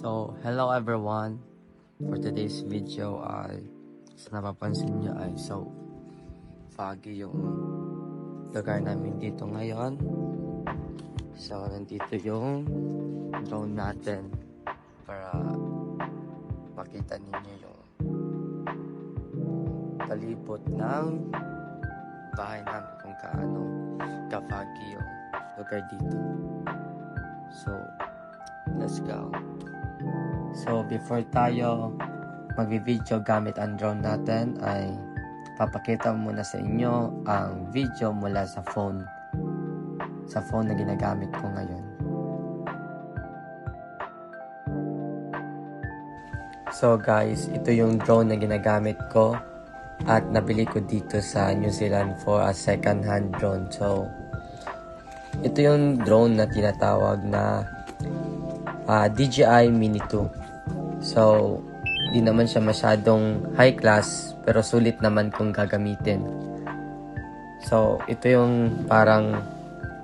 So, hello everyone. For today's video ay sa napapansin nyo ay foggy yung lugar namin dito ngayon. So, nandito yung drone natin para makita ninyo yung palibot ng bahay namin kung kaano ka-foggy yung lugar dito. So, let's go. So, before tayo mag-video gamit ang drone natin ay papakita muna sa inyo ang video mula sa phone na ginagamit ko ngayon. So guys, ito yung drone na ginagamit ko at nabili ko dito sa New Zealand for a second hand drone. So ito yung drone na tinatawag na DJI Mini 2. So di naman siya masyadong high class pero sulit naman kung gagamitin. So ito yung parang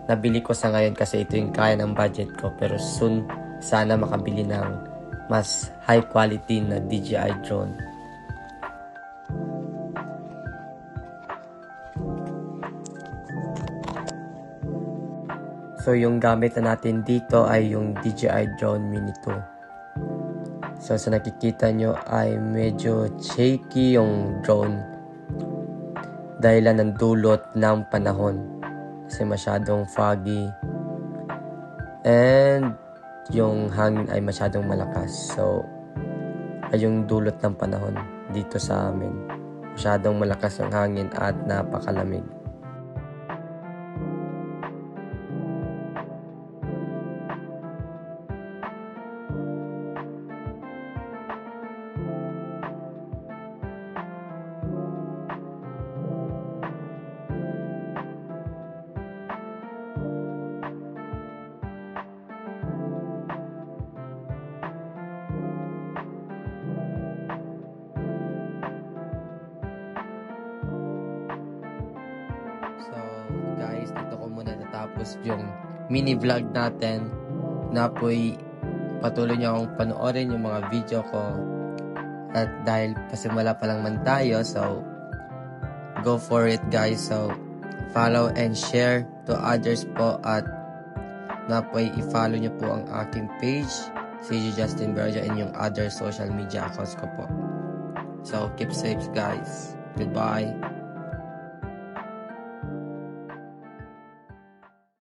nabili ko sa ngayon kasi ito yung kaya ng budget ko, pero soon sana makabili ng mas high quality na DJI drone. So yung gamit na natin dito ay yung DJI Drone Mini 2. So sa nakikita nyo ay medyo shaky yung drone dahilan ng dulot ng panahon kasi masyadong foggy and yung hangin ay masyadong malakas. So ay yung dulot ng panahon dito sa amin, masyadong malakas ang hangin at napakalamig. So guys, dito ko muna natapos yung mini vlog natin. Napoy patuloy niyo akong panoorin yung mga video ko. At dahil pasimula pa lang man tayo, so go for it guys. So follow and share to others po, at napoy i-follow niyo po ang aking page, CJ Justin Berja, and yung other social media accounts ko po. So keep safe guys. Goodbye.